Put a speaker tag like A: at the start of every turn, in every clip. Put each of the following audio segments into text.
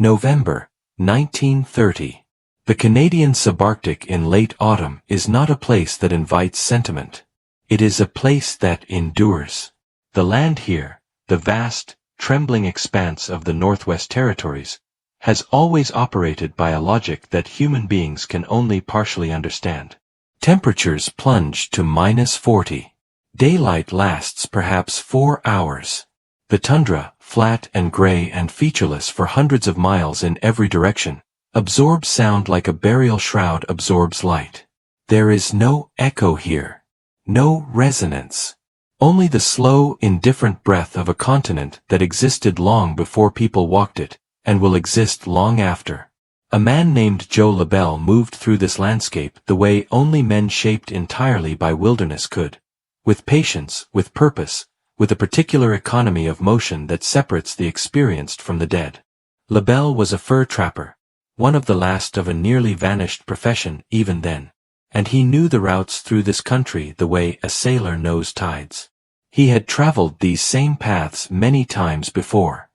A: November, 1930. The Canadian subarctic in late autumn is not a place that invites sentiment. It is a place that endures. The land here, the vast, trembling expanse of the Northwest Territories, has always operated by a logic that human beings can only partially understand. Temperatures plunge to -40. Daylight lasts perhaps 4 hours. The tundra, flat and gray and featureless for hundreds of miles in every direction, absorbs sound like a burial shroud absorbs light. There is no echo here. No resonance. Only the slow, indifferent breath of a continent that existed long before people walked it, and will exist long after. A man named Joe Labelle moved through this landscape the way only men shaped entirely by wilderness could. With patience, with purpose, with a particular economy of motion that separates the experienced from the dead. Labelle was a fur trapper, one of the last of a nearly vanished profession even then, and he knew the routes through this country the way a sailor knows tides. He had traveled these same paths many times before.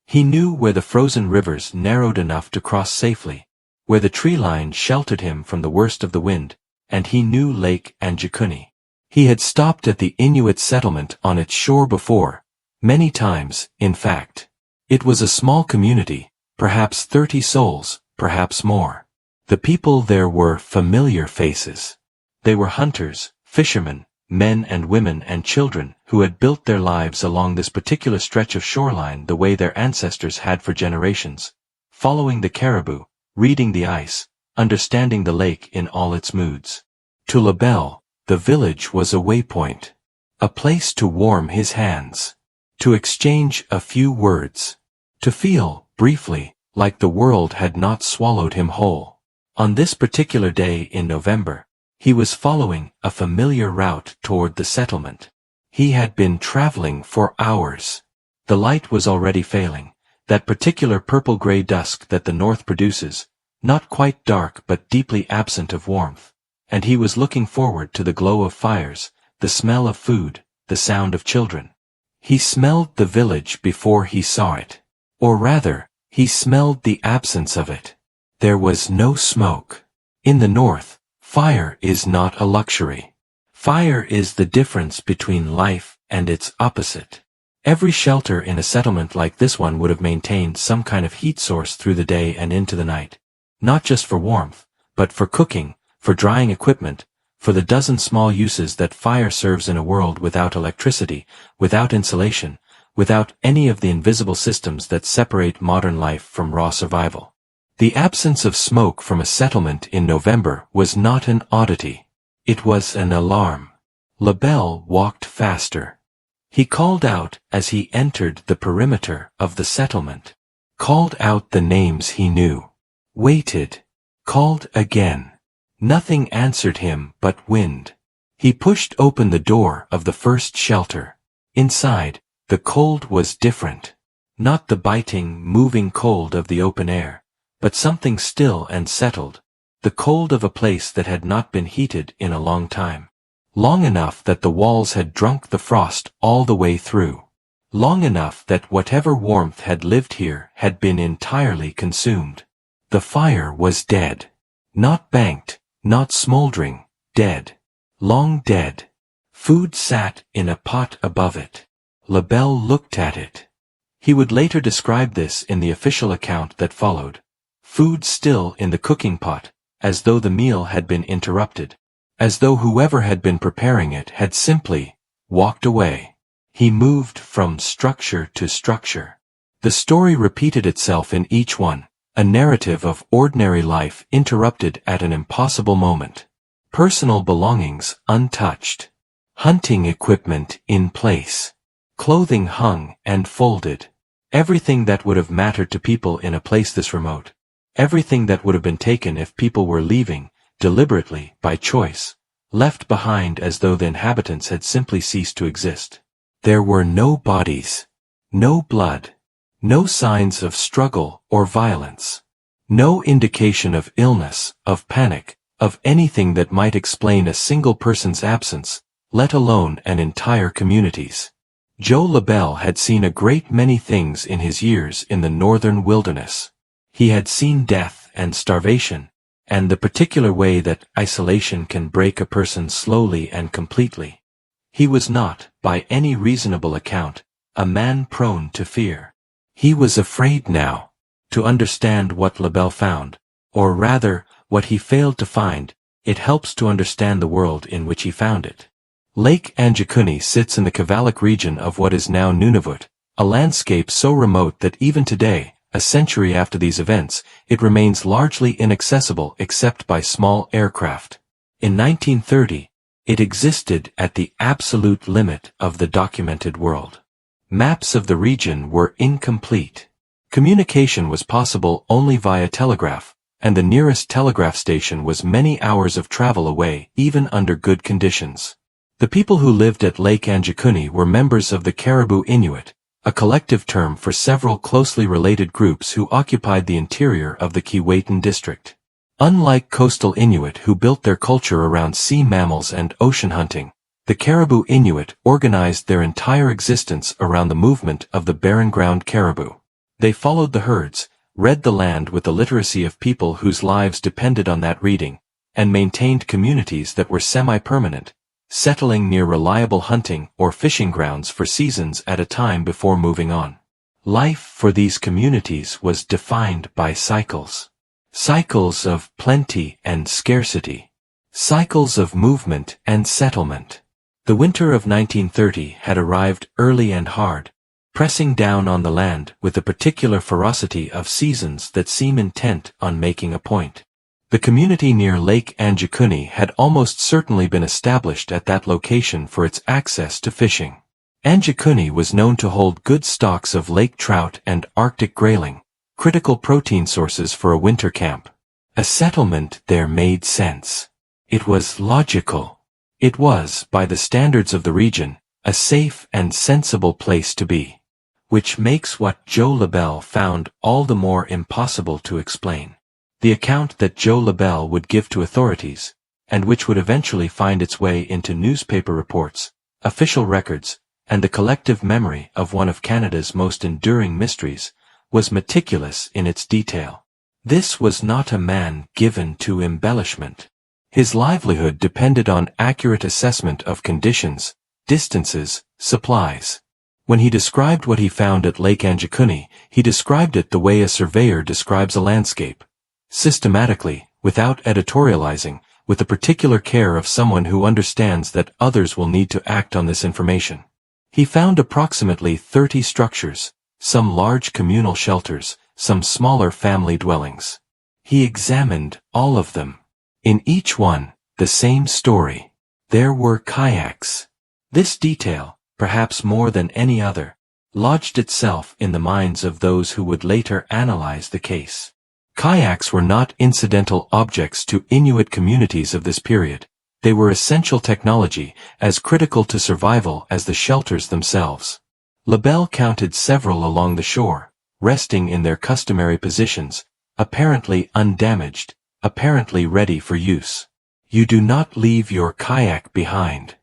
A: He knew where the frozen rivers narrowed enough to cross safely, where the tree line sheltered him from the worst of the wind, and he knew Lake Anjikuni. He had stopped at the Inuit settlement on its shore before, many times, in fact. It was a small community, perhaps 30 souls, perhaps more. The people there were familiar faces. They were hunters, fishermen, men and women and children who had built their lives along this particular stretch of shoreline the way their ancestors had for generations, following the caribou, reading the ice, understanding the lake in all its moods. To Labelle, the village was a waypoint, a place to warm his hands, to exchange a few words, to feel, briefly, like the world had not swallowed him whole. On this particular day in November, he was following a familiar route toward the settlement. He had been traveling for hours. The light was already failing, that particular purple-gray dusk that the north produces, not quite dark but deeply absent of warmth, and he was looking forward to the glow of fires, the smell of food, the sound of children. He smelled the village before he saw it. Or rather, he smelled the absence of it. There was no smoke. In the north, fire is not a luxury. Fire is the difference between life and its opposite. Every shelter in a settlement like this one would have maintained some kind of heat source through the day and into the night. Not just for warmth, but for cooking, for drying equipment, for the dozen small uses that fire serves in a world without electricity, without insulation, without any of the invisible systems that separate modern life from raw survival. The absence of smoke from a settlement in November was not an oddity. It was an alarm. Labelle walked faster. He called out as he entered the perimeter of the settlement. Called out the names he knew. Waited. Called again. Nothing answered him but wind. He pushed open the door of the first shelter. Inside, the cold was different. Not the biting, moving cold of the open air, but something still and settled, the cold of a place that had not been heated in a long time. Long enough that the walls had drunk the frost all the way through. Long enough that whatever warmth had lived here had been entirely consumed. The fire was dead. Not banked, not smoldering, dead. Long dead. Food sat in a pot above it. Labelle looked at it. He would later describe this in the official account that followed. Food still in the cooking pot, as though the meal had been interrupted, as though whoever had been preparing it had simply walked away. He moved from structure to structure. The story repeated itself in each one, a narrative of ordinary life interrupted at an impossible moment. Personal belongings untouched. Hunting equipment in place. Clothing hung and folded. Everything that would have mattered to people in a place this remote. Everything that would have been taken if people were leaving, deliberately, by choice, left behind as though the inhabitants had simply ceased to exist. There were no bodies, no blood, no signs of struggle or violence, no indication of illness, of panic, of anything that might explain a single person's absence, let alone an entire community's. Joe Labelle had seen a great many things in his years in the northern wilderness. He had seen death and starvation, and the particular way that isolation can break a person slowly and completely. He was not, by any reasonable account, a man prone to fear. He was afraid now. To understand what Labelle found, or rather, what he failed to find, it helps to understand the world in which he found it. Lake Anjikuni sits in the Kayaks region of what is now Nunavut, a landscape so remote that even today, a century after these events, it remains largely inaccessible except by small aircraft. In 1930, it existed at the absolute limit of the documented world. Maps of the region were incomplete. Communication was possible only via telegraph, and the nearest telegraph station was many hours of travel away even under good conditions. The people who lived at Lake Anjikuni were members of the Caribou Inuit, a collective term for several closely related groups who occupied the interior of the Keewatin district. Unlike coastal Inuit who built their culture around sea mammals and ocean hunting, the Caribou Inuit organized their entire existence around the movement of the barren ground caribou. They followed the herds, read the land with the literacy of people whose lives depended on that reading, and maintained communities that were semi-permanent, settling near reliable hunting or fishing grounds for seasons at a time before moving on. Life for these communities was defined by cycles. Cycles of plenty and scarcity. Cycles of movement and settlement. The winter of 1930 had arrived early and hard, pressing down on the land with the particular ferocity of seasons that seem intent on making a point. The community near Lake Anjikuni had almost certainly been established at that location for its access to fishing. Anjikuni was known to hold good stocks of lake trout and Arctic grayling, critical protein sources for a winter camp. A settlement there made sense. It was logical. It was, by the standards of the region, a safe and sensible place to be. Which makes what Joe Labelle found all the more impossible to explain. The account that Joe Labelle would give to authorities, and which would eventually find its way into newspaper reports, official records, and the collective memory of one of Canada's most enduring mysteries, was meticulous in its detail. This was not a man given to embellishment. His livelihood depended on accurate assessment of conditions, distances, supplies. When he described what he found at Lake Anjikuni, he described it the way a surveyor describes a landscape. Systematically, without editorializing, with the particular care of someone who understands that others will need to act on this information. He found approximately 30 structures, some large communal shelters, some smaller family dwellings. He examined all of them. In each one, the same story. There were kayaks. This detail, perhaps more than any other, lodged itself in the minds of those who would later analyze the case. Kayaks were not incidental objects to Inuit communities of this period. They were essential technology, as critical to survival as the shelters themselves. Labelle counted several along the shore, resting in their customary positions, apparently undamaged, apparently ready for use. You do not leave your kayak behind.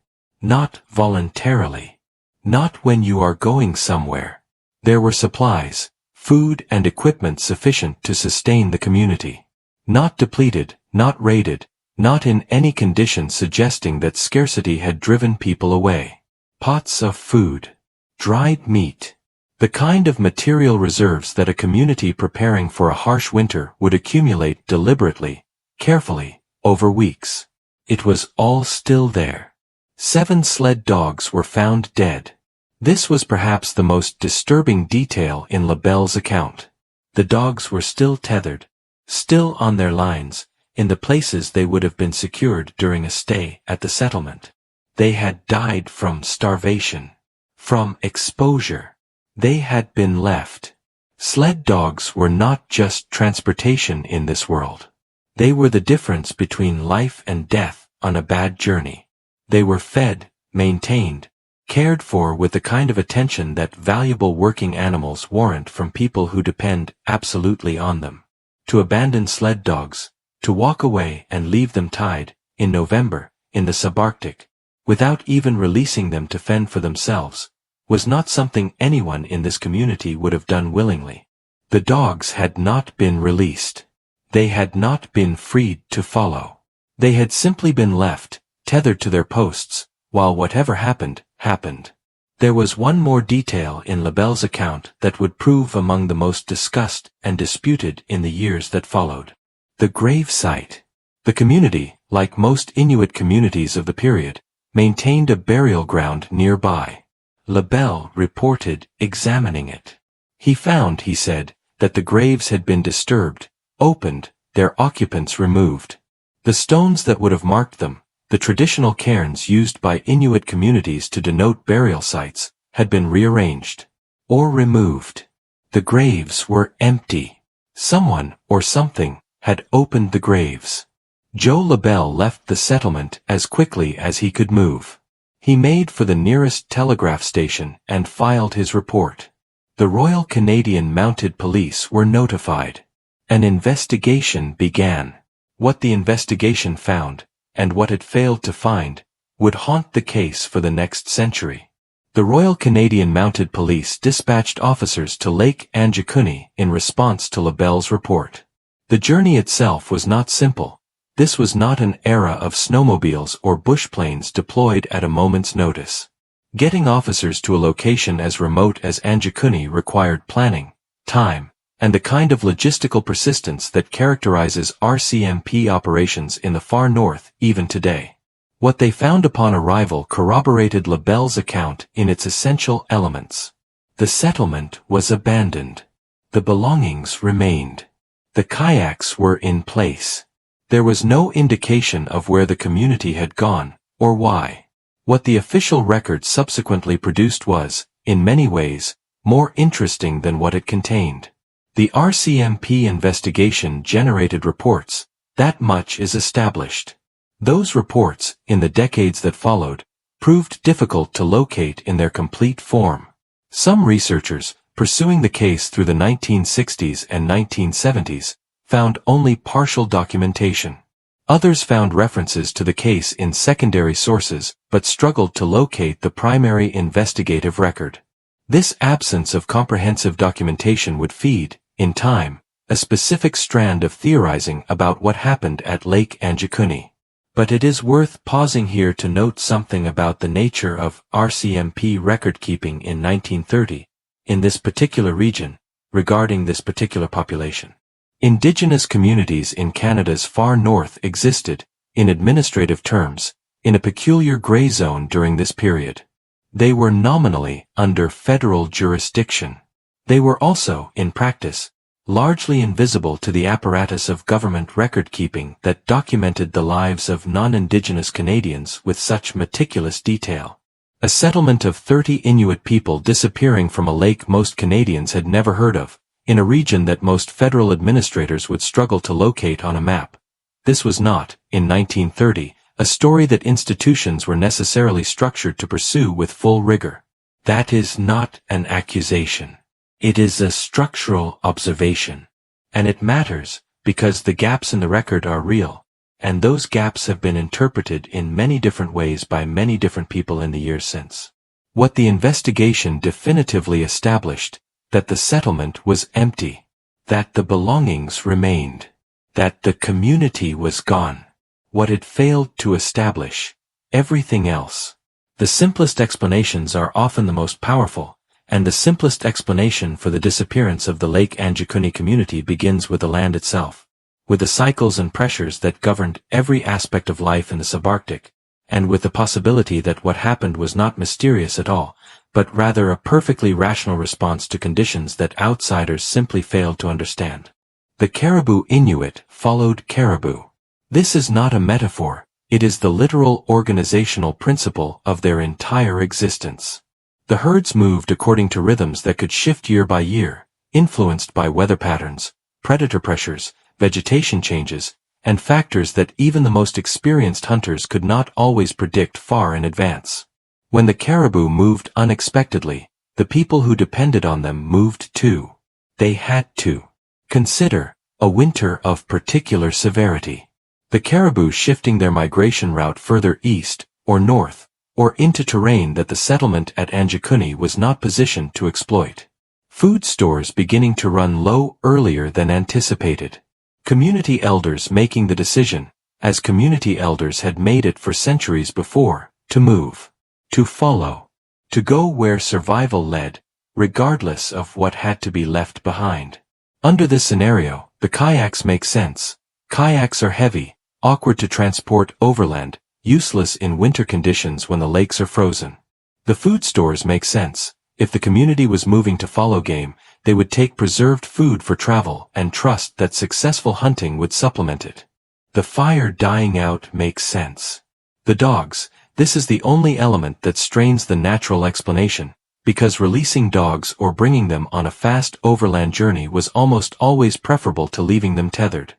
A: Not voluntarily. Not when you are going somewhere. There were supplies, food and equipment sufficient to sustain the community. Not depleted, not raided, not in any condition suggesting that scarcity had driven people away. Pots of food. Dried meat. The kind of material reserves that a community preparing for a harsh winter would accumulate deliberately, carefully, over weeks. It was all still there. 7 sled dogs were found dead. This was perhaps the most disturbing detail in Labelle's account. The dogs were still tethered, still on their lines, in the places they would have been secured during a stay at the settlement. They had died from starvation, from exposure. They had been left. Sled dogs were not just transportation in this world. They were the difference between life and death on a bad journey. They were fed, maintained, cared for with the kind of attention that valuable working animals warrant from people who depend absolutely on them. To abandon sled dogs, to walk away and leave them tied, in November, in the subarctic, without even releasing them to fend for themselves, was not something anyone in this community would have done willingly. The dogs had not been released. They had not been freed to follow. They had simply been left, tethered to their posts, while whatever happened, happened. There was one more detail in Labelle's account that would prove among the most discussed and disputed in the years that followed. The grave site. The community, like most Inuit communities of the period, maintained a burial ground nearby. Labelle reported examining it. He found, he said, that the graves had been disturbed, opened, their occupants removed. The stones that would have marked them, the traditional cairns used by Inuit communities to denote burial sites, had been rearranged or removed. The graves were empty. Someone, or something, had opened the graves. Joe Labelle left the settlement as quickly as he could move. He made for the nearest telegraph station and filed his report. The Royal Canadian Mounted Police were notified. An investigation began. What the investigation found, and what it failed to find, would haunt the case for the next century. The Royal Canadian Mounted Police dispatched officers to Lake Anjikuni in response to Labelle's report. The journey itself was not simple. This was not an era of snowmobiles or bush planes deployed at a moment's notice. Getting officers to a location as remote as Anjikuni required planning, time, and the kind of logistical persistence that characterizes RCMP operations in the far north even today. What they found upon arrival corroborated Labelle's account in its essential elements. The settlement was abandoned. The belongings remained. The kayaks were in place. There was no indication of where the community had gone, or why. What the official record subsequently produced was, in many ways, more interesting than what it contained. The RCMP investigation generated reports, that much is established. Those reports, in the decades that followed, proved difficult to locate in their complete form. Some researchers, pursuing the case through the 1960s and 1970s, found only partial documentation. Others found references to the case in secondary sources, but struggled to locate the primary investigative record. This absence of comprehensive documentation would feed, in time, a specific strand of theorizing about what happened at Lake Anjikuni. But it is worth pausing here to note something about the nature of RCMP record-keeping in 1930, in this particular region, regarding this particular population. Indigenous communities in Canada's far north existed, in administrative terms, in a peculiar gray zone during this period. They were nominally under federal jurisdiction. They were also, in practice, largely invisible to the apparatus of government record-keeping that documented the lives of non-Indigenous Canadians with such meticulous detail. A settlement of 30 Inuit people disappearing from a lake most Canadians had never heard of, in a region that most federal administrators would struggle to locate on a map. This was not, in 1930, a story that institutions were necessarily structured to pursue with full rigor. That is not an accusation. It is a structural observation. And it matters, because the gaps in the record are real, and those gaps have been interpreted in many different ways by many different people in the years since. What the investigation definitively established, that the settlement was empty, that the belongings remained, that the community was gone. What it failed to establish, everything else. The simplest explanations are often the most powerful, and the simplest explanation for the disappearance of the Lake Anjikuni community begins with the land itself, with the cycles and pressures that governed every aspect of life in the subarctic, and with the possibility that what happened was not mysterious at all, but rather a perfectly rational response to conditions that outsiders simply failed to understand. The Caribou Inuit followed caribou. This is not a metaphor, it is the literal organizational principle of their entire existence. The herds moved according to rhythms that could shift year by year, influenced by weather patterns, predator pressures, vegetation changes, and factors that even the most experienced hunters could not always predict far in advance. When the caribou moved unexpectedly, the people who depended on them moved too. They had to. Consider a winter of particular severity. The caribou shifting their migration route further east, or north, or into terrain that the settlement at Anjikuni was not positioned to exploit. Food stores beginning to run low earlier than anticipated. Community elders making the decision, as community elders had made it for centuries before, to move, to follow, to go where survival led, regardless of what had to be left behind. Under this scenario, the kayaks make sense. Kayaks are heavy, awkward to transport overland, useless in winter conditions when the lakes are frozen. The food stores make sense. If the community was moving to follow game, they would take preserved food for travel and trust that successful hunting would supplement it. The fire dying out makes sense. The dogs, this is the only element that strains the natural explanation, because releasing dogs or bringing them on a fast overland journey was almost always preferable to leaving them tethered.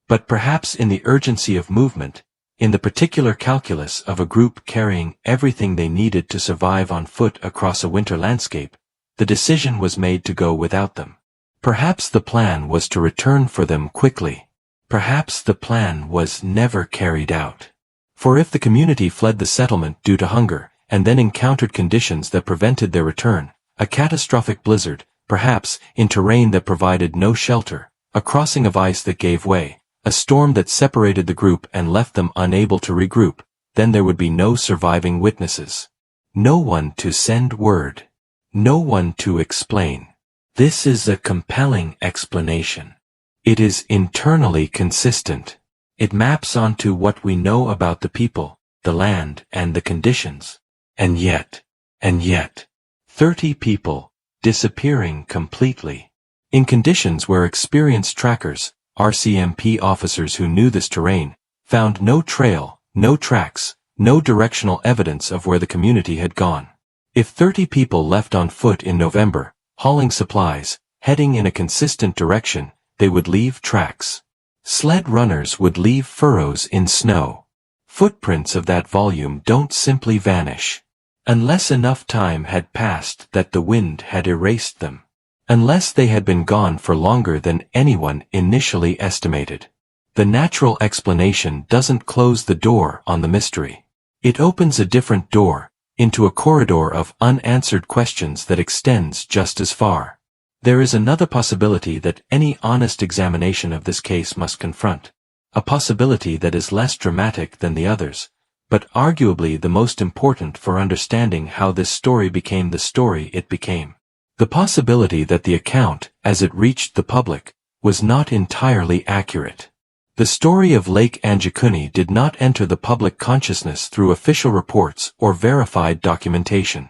A: But perhaps in the urgency of movement, in the particular calculus of a group carrying everything they needed to survive on foot across a winter landscape, the decision was made to go without them. Perhaps the plan was to return for them quickly. Perhaps the plan was never carried out. For if the community fled the settlement due to hunger, and then encountered conditions that prevented their return, a catastrophic blizzard, perhaps in terrain that provided no shelter, a crossing of ice that gave way, a storm that separated the group and left them unable to regroup, then there would be no surviving witnesses. No one to send word. No one to explain. This is a compelling explanation. It is internally consistent. It maps onto what we know about the people, the land, and the conditions. And yet, 30 people, disappearing completely. In conditions where experienced trackers, RCMP officers who knew this terrain, found no trail, no tracks, no directional evidence of where the community had gone. If 30 people left on foot in November, hauling supplies, heading in a consistent direction, they would leave tracks. Sled runners would leave furrows in snow. Footprints of that volume don't simply vanish. Unless enough time had passed that the wind had erased them. Unless they had been gone for longer than anyone initially estimated. The natural explanation doesn't close the door on the mystery. It opens a different door, into a corridor of unanswered questions that extends just as far. There is another possibility that any honest examination of this case must confront. A possibility that is less dramatic than the others, but arguably the most important for understanding how this story became the story it became. The possibility that the account, as it reached the public, was not entirely accurate. The story of Lake Anjikuni did not enter the public consciousness through official reports or verified documentation.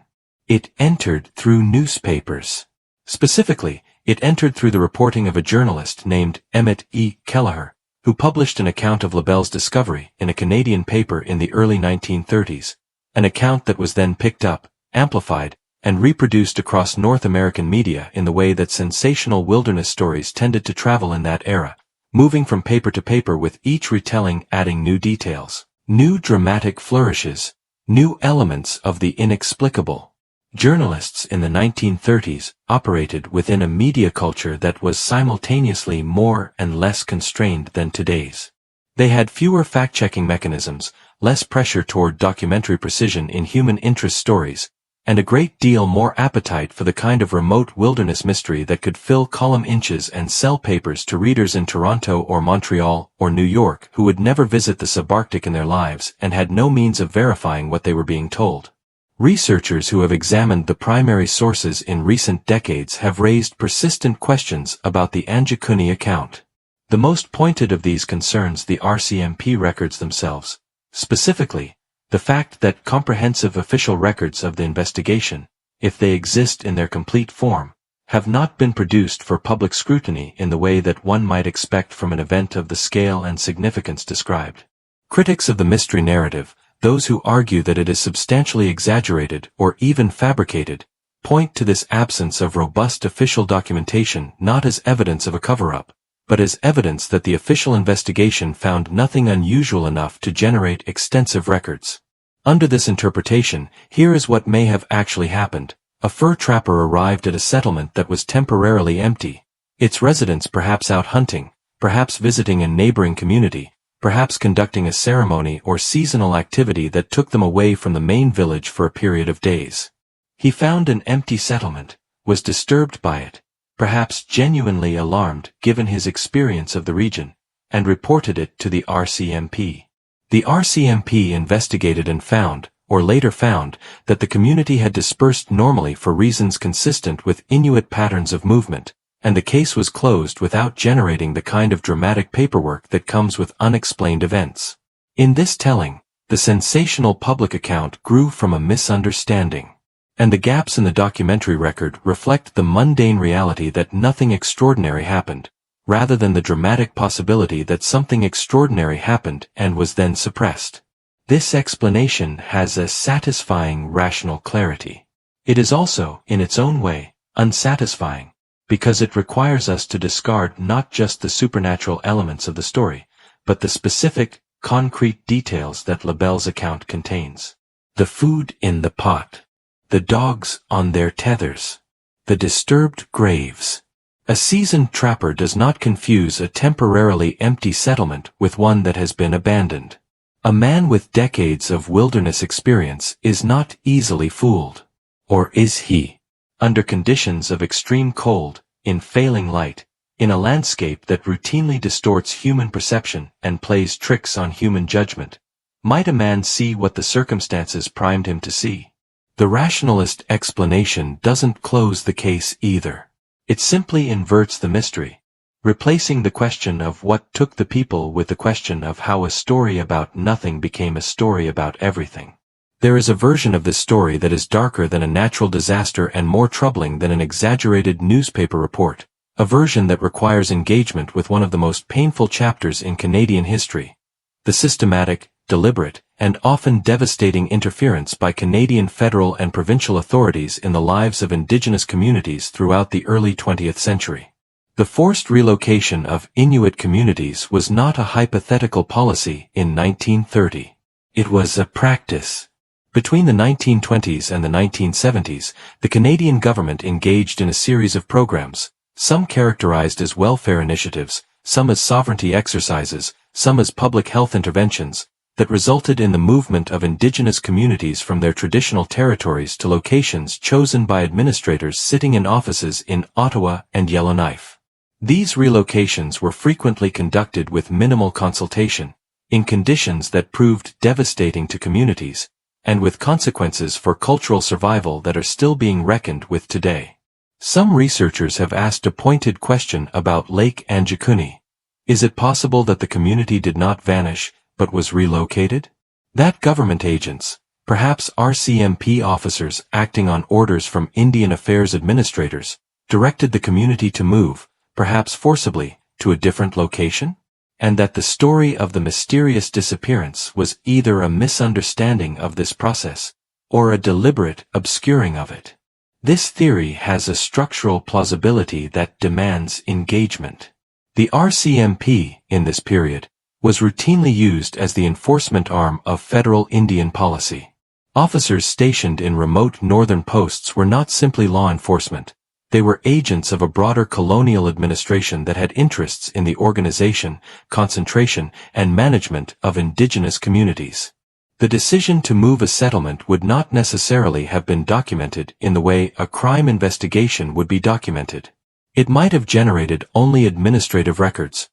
A: It entered through newspapers. Specifically, it entered through the reporting of a journalist named Emmett E. Kelleher, who published an account of Labelle's discovery in a Canadian paper in the early 1930s, an account that was then picked up, amplified, and reproduced across North American media in the way that sensational wilderness stories tended to travel in that era, moving from paper to paper with each retelling adding new details, new dramatic flourishes, new elements of the inexplicable. Journalists in the 1930s operated within a media culture that was simultaneously more and less constrained than today's. They had fewer fact-checking mechanisms, less pressure toward documentary precision in human interest stories, and a great deal more appetite for the kind of remote wilderness mystery that could fill column inches and sell papers to readers in Toronto or Montreal or New York who would never visit the subarctic in their lives and had no means of verifying what they were being told. Researchers who have examined the primary sources in recent decades have raised persistent questions about the Anjikuni account. The most pointed of these concerns the RCMP records themselves, specifically, the fact that comprehensive official records of the investigation, if they exist in their complete form, have not been produced for public scrutiny in the way that one might expect from an event of the scale and significance described. Critics of the mystery narrative, those who argue that it is substantially exaggerated or even fabricated, point to this absence of robust official documentation not as evidence of a cover-up, but as evidence that the official investigation found nothing unusual enough to generate extensive records. Under this interpretation, here is what may have actually happened. A fur trapper arrived at a settlement that was temporarily empty, its residents perhaps out hunting, perhaps visiting a neighboring community, perhaps conducting a ceremony or seasonal activity that took them away from the main village for a period of days. He found an empty settlement, was disturbed by it, perhaps genuinely alarmed given his experience of the region, and reported it to the RCMP. The RCMP investigated and found, or later found, that the community had dispersed normally for reasons consistent with Inuit patterns of movement, and the case was closed without generating the kind of dramatic paperwork that comes with unexplained events. In this telling, the sensational public account grew from a misunderstanding, and the gaps in the documentary record reflect the mundane reality that nothing extraordinary happened, rather than the dramatic possibility that something extraordinary happened and was then suppressed. This explanation has a satisfying rational clarity. It is also, in its own way, unsatisfying, because it requires us to discard not just the supernatural elements of the story, but the specific, concrete details that Labelle's account contains. The food in the pot. The dogs on their tethers. The disturbed graves. A seasoned trapper does not confuse a temporarily empty settlement with one that has been abandoned. A man with decades of wilderness experience is not easily fooled. Or is he? Under conditions of extreme cold, in failing light, in a landscape that routinely distorts human perception and plays tricks on human judgment, might a man see what the circumstances primed him to see? The rationalist explanation doesn't close the case either. It simply inverts the mystery, replacing the question of what took the people with the question of how a story about nothing became a story about everything. There is a version of this story that is darker than a natural disaster and more troubling than an exaggerated newspaper report, a version that requires engagement with one of the most painful chapters in Canadian history, the systematic, deliberate, and often devastating interference by Canadian federal and provincial authorities in the lives of Indigenous communities throughout the early 20th century. The forced relocation of Inuit communities was not a hypothetical policy in 1930. It was a practice. Between the 1920s and the 1970s, the Canadian government engaged in a series of programs, some characterized as welfare initiatives, some as sovereignty exercises, some as public health interventions, that resulted in the movement of Indigenous communities from their traditional territories to locations chosen by administrators sitting in offices in Ottawa and Yellowknife. These relocations were frequently conducted with minimal consultation, in conditions that proved devastating to communities, and with consequences for cultural survival that are still being reckoned with today. Some researchers have asked a pointed question about Lake Anjikuni. Is it possible that the community did not vanish, but was relocated? That government agents, perhaps RCMP officers acting on orders from Indian Affairs administrators, directed the community to move, perhaps forcibly, to a different location? And that the story of the mysterious disappearance was either a misunderstanding of this process, or a deliberate obscuring of it. This theory has a structural plausibility that demands engagement. The RCMP, in this period, was routinely used as the enforcement arm of federal Indian policy. Officers stationed in remote northern posts were not simply law enforcement. They were agents of a broader colonial administration that had interests in the organization, concentration, and management of Indigenous communities. The decision to move a settlement would not necessarily have been documented in the way a crime investigation would be documented. It might have generated only administrative records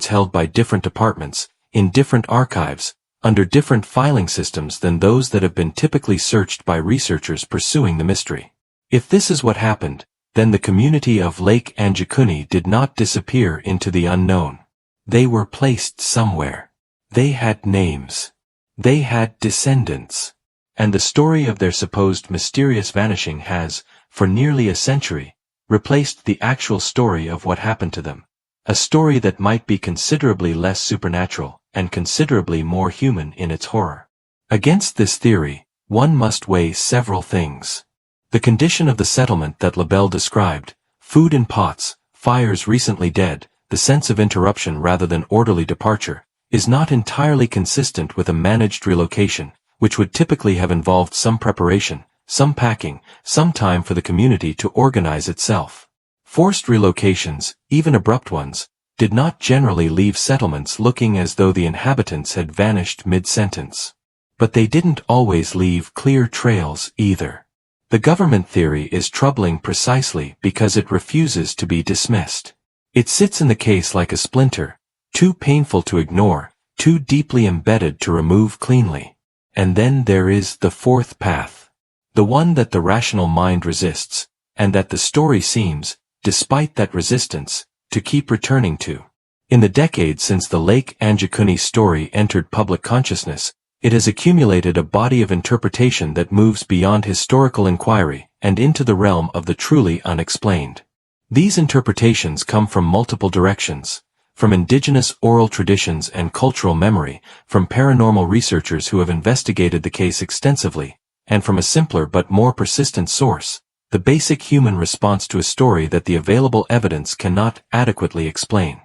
A: held by different departments, in different archives, under different filing systems than those that have been typically searched by researchers pursuing the mystery. If this is what happened, then the community of Lake Anjikuni did not disappear into the unknown. They were placed somewhere. They had names. They had descendants. And the story of their supposed mysterious vanishing has, for nearly a century, replaced the actual story of what happened to them. A story that might be considerably less supernatural, and considerably more human in its horror. Against this theory, one must weigh several things. The condition of the settlement that Labelle described, food in pots, fires recently dead, the sense of interruption rather than orderly departure, is not entirely consistent with a managed relocation, which would typically have involved some preparation, some packing, some time for the community to organize itself. Forced relocations, even abrupt ones, did not generally leave settlements looking as though the inhabitants had vanished mid-sentence. But they didn't always leave clear trails either. The government theory is troubling precisely because it refuses to be dismissed. It sits in the case like a splinter, too painful to ignore, too deeply embedded to remove cleanly. And then there is the fourth path. The one that the rational mind resists, and that the story seems, despite that resistance, to keep returning to. In the decades since the Lake Anjikuni story entered public consciousness, it has accumulated a body of interpretation that moves beyond historical inquiry and into the realm of the truly unexplained. These interpretations come from multiple directions, from indigenous oral traditions and cultural memory, from paranormal researchers who have investigated the case extensively, and from a simpler but more persistent source, the basic human response to a story that the available evidence cannot adequately explain.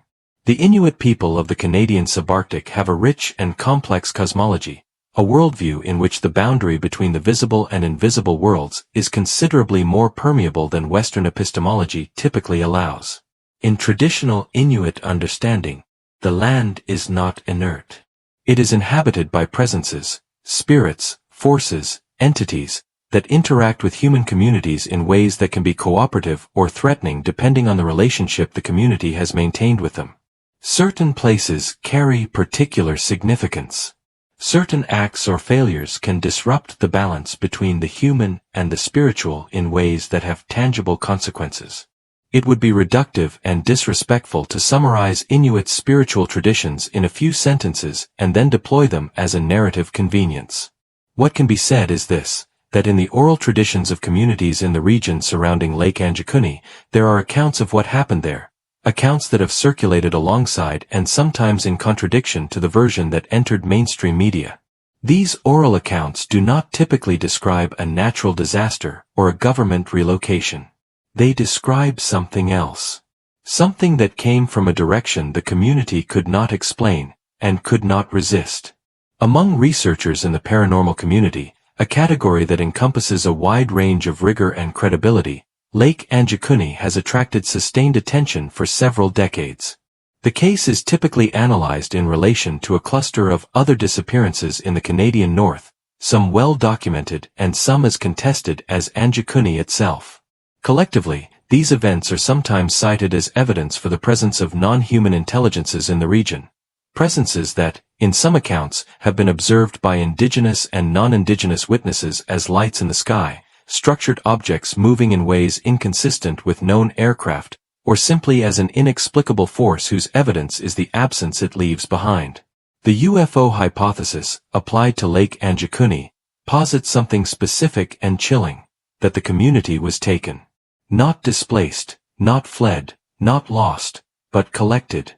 A: The Inuit people of the Canadian subarctic have a rich and complex cosmology, a worldview in which the boundary between the visible and invisible worlds is considerably more permeable than Western epistemology typically allows. In traditional Inuit understanding, the land is not inert. It is inhabited by presences, spirits, forces, entities, that interact with human communities in ways that can be cooperative or threatening depending on the relationship the community has maintained with them. Certain places carry particular significance. Certain acts or failures can disrupt the balance between the human and the spiritual in ways that have tangible consequences. It would be reductive and disrespectful to summarize Inuit spiritual traditions in a few sentences and then deploy them as a narrative convenience. What can be said is this, that in the oral traditions of communities in the region surrounding Lake Anjikuni, there are accounts of what happened there, accounts that have circulated alongside and sometimes in contradiction to the version that entered mainstream media. These oral accounts do not typically describe a natural disaster or a government relocation. They describe something else. Something that came from a direction the community could not explain and could not resist. Among researchers in the paranormal community, a category that encompasses a wide range of rigor and credibility, Lake Anjikuni has attracted sustained attention for several decades. The case is typically analyzed in relation to a cluster of other disappearances in the Canadian North, some well documented and some as contested as Anjikuni itself. Collectively, these events are sometimes cited as evidence for the presence of non-human intelligences in the region. Presences that, in some accounts, have been observed by indigenous and non-indigenous witnesses as lights in the sky, structured objects moving in ways inconsistent with known aircraft, or simply as an inexplicable force whose evidence is the absence it leaves behind. The UFO hypothesis, applied to Lake Anjikuni, posits something specific and chilling, that the community was taken. Not displaced, not fled, not lost, but collected.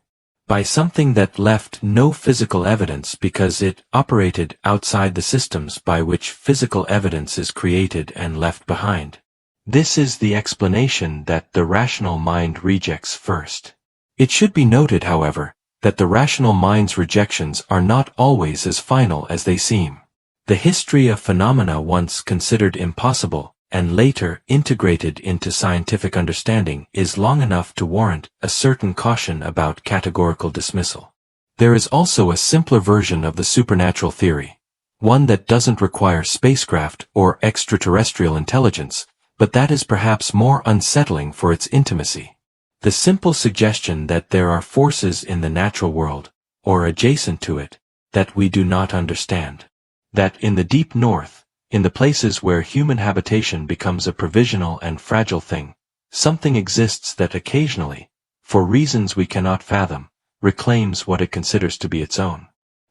A: By something that left no physical evidence because it operated outside the systems by which physical evidence is created and left behind. This is the explanation that the rational mind rejects first. It should be noted, however, that the rational mind's rejections are not always as final as they seem. The history of phenomena once considered impossible, and later integrated into scientific understanding is long enough to warrant a certain caution about categorical dismissal. There is also a simpler version of the supernatural theory, one that doesn't require spacecraft or extraterrestrial intelligence, but that is perhaps more unsettling for its intimacy. The simple suggestion that there are forces in the natural world, or adjacent to it, that we do not understand. That in the deep north, in the places where human habitation becomes a provisional and fragile thing, something exists that occasionally, for reasons we cannot fathom, reclaims what it considers to be its own.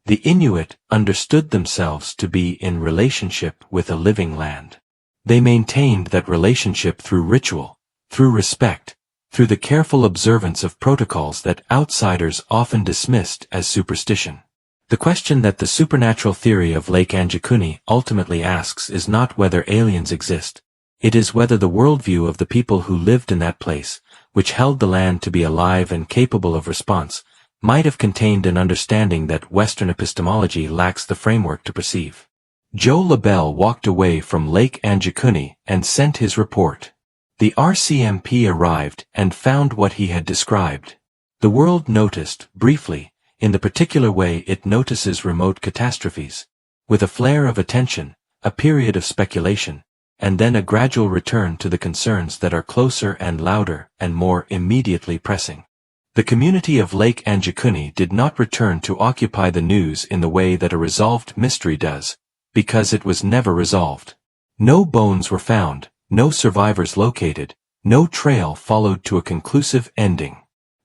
A: The Inuit understood themselves to be in relationship with a living land. They maintained that relationship through ritual, through respect, through the careful observance of protocols that outsiders often dismissed as superstition. The question that the supernatural theory of Lake Anjikuni ultimately asks is not whether aliens exist. It is whether the worldview of the people who lived in that place, which held the land to be alive and capable of response, might have contained an understanding that Western epistemology lacks the framework to perceive. Joe Labelle walked away from Lake Anjikuni and sent his report. The RCMP arrived and found what he had described. The world noticed, briefly, in the particular way it notices remote catastrophes, with a flare of attention, a period of speculation, and then a gradual return to the concerns that are closer and louder and more immediately pressing. The community of Lake Anjikuni did not return to occupy the news in the way that a resolved mystery does, because it was never resolved. No bones were found, no survivors located, no trail followed to a conclusive ending.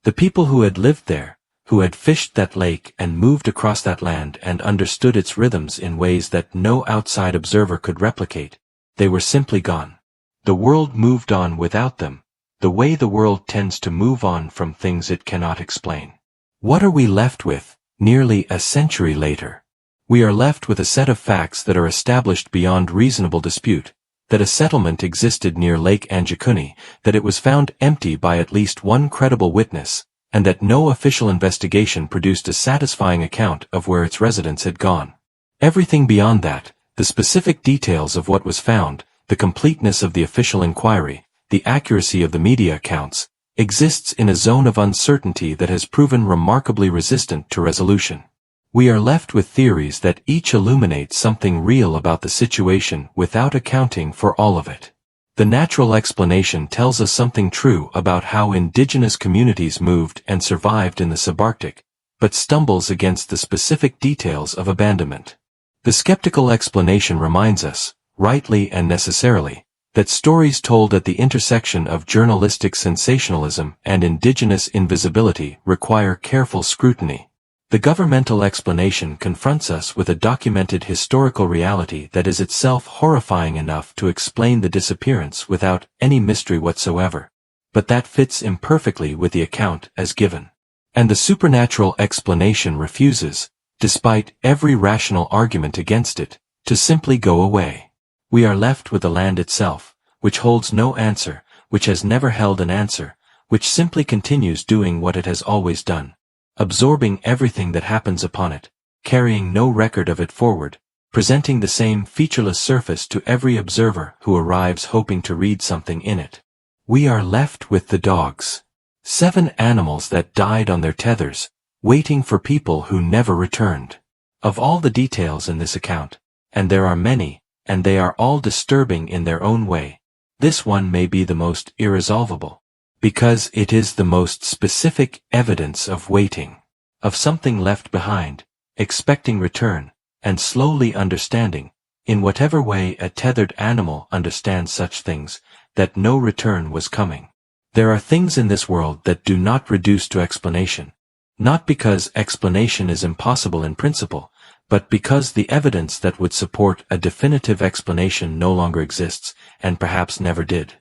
A: The people who had lived there, who had fished that lake and moved across that land and understood its rhythms in ways that no outside observer could replicate, they were simply gone. The world moved on without them, the way the world tends to move on from things it cannot explain. What are we left with, nearly a century later? We are left with a set of facts that are established beyond reasonable dispute, that a settlement existed near Lake Anjikuni, that it was found empty by at least one credible witness, and that no official investigation produced a satisfying account of where its residents had gone. Everything beyond that, the specific details of what was found, the completeness of the official inquiry, the accuracy of the media accounts, exists in a zone of uncertainty that has proven remarkably resistant to resolution. We are left with theories that each illuminate something real about the situation without accounting for all of it. The natural explanation tells us something true about how indigenous communities moved and survived in the subarctic, but stumbles against the specific details of abandonment. The skeptical explanation reminds us, rightly and necessarily, that stories told at the intersection of journalistic sensationalism and indigenous invisibility require careful scrutiny. The governmental explanation confronts us with a documented historical reality that is itself horrifying enough to explain the disappearance without any mystery whatsoever, but that fits imperfectly with the account as given. And the supernatural explanation refuses, despite every rational argument against it, to simply go away. We are left with the land itself, which holds no answer, which has never held an answer, which simply continues doing what it has always done, absorbing everything that happens upon it, carrying no record of it forward, presenting the same featureless surface to every observer who arrives hoping to read something in it. We are left with the dogs. 7 animals that died on their tethers, waiting for people who never returned. Of all the details in this account, and there are many, and they are all disturbing in their own way, this one may be the most irresolvable, because it is the most specific evidence of waiting, of something left behind, expecting return, and slowly understanding, in whatever way a tethered animal understands such things, that no return was coming. There are things in this world that do not reduce to explanation, not because explanation is impossible in principle, but because the evidence that would support a definitive explanation no longer exists, and perhaps never did.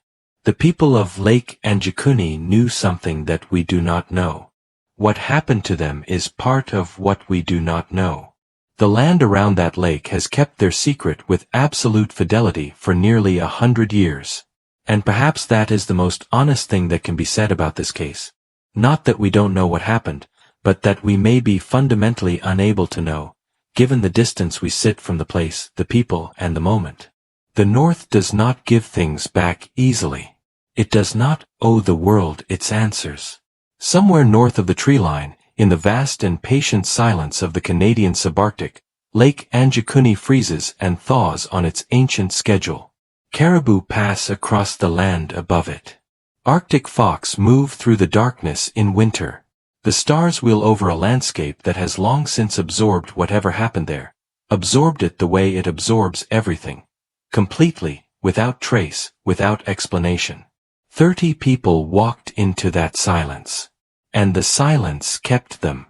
A: The people of Lake Anjikuni knew something that we do not know. What happened to them is part of what we do not know. The land around that lake has kept their secret with absolute fidelity for nearly 100 years. And perhaps that is the most honest thing that can be said about this case. Not that we don't know what happened, but that we may be fundamentally unable to know, given the distance we sit from the place, the people, and the moment. The North does not give things back easily. It does not owe the world its answers. Somewhere north of the tree line, in the vast and patient silence of the Canadian subarctic, Lake Anjikuni freezes and thaws on its ancient schedule. Caribou pass across the land above it. Arctic fox move through the darkness in winter. The stars wheel over a landscape that has long since absorbed whatever happened there, absorbed it the way it absorbs everything, completely, without trace, without explanation. 30 people walked into that silence, and the silence kept them.